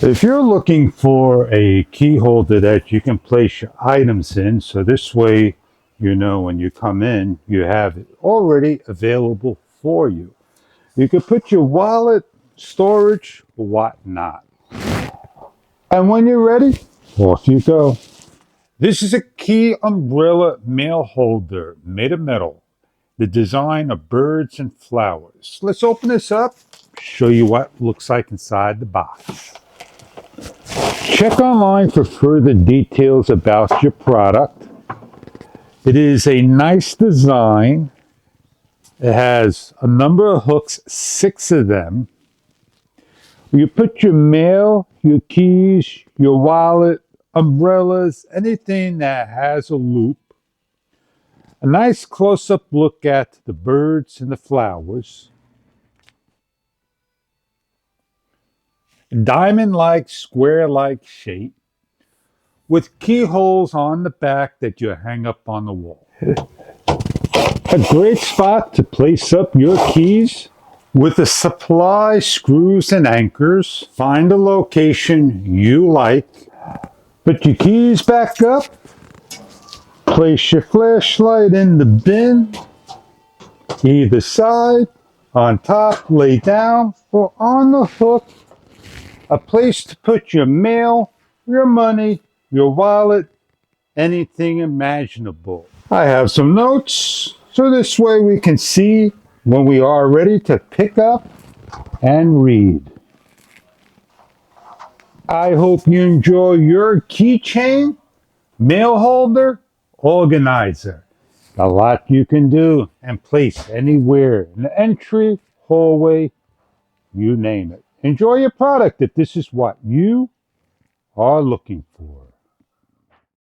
If you're looking for a key holder that you can place your items in, so this way, you know, when you come in, you have it already available for you. You can put your wallet, storage, or whatnot. And when you're ready, off you go. This is a key umbrella mail holder made of metal. The design of birds and flowers. Let's open this up, show you what it looks like inside the box. Check online for further details about your product. It is a nice design. It has a number of hooks, 6 of them. You put your mail, your keys, your wallet, umbrellas, anything that has a loop. A nice close-up look at the birds and the flowers. Diamond-like, square-like shape with keyholes on the back that you hang up on the wall. A great spot to place up your keys with the supply screws and anchors. Find a location you like. Put your keys back up. Place your flashlight in the bin. Either side, on top, lay down, or on the hook. A place to put your mail, your money, your wallet, anything imaginable. I have some notes, so this way we can see when we are ready to pick up and read. I hope you enjoy your keychain, mail holder, organizer. A lot you can do and place anywhere in the entry, hallway, you name it. Enjoy your product if this is what you are looking for.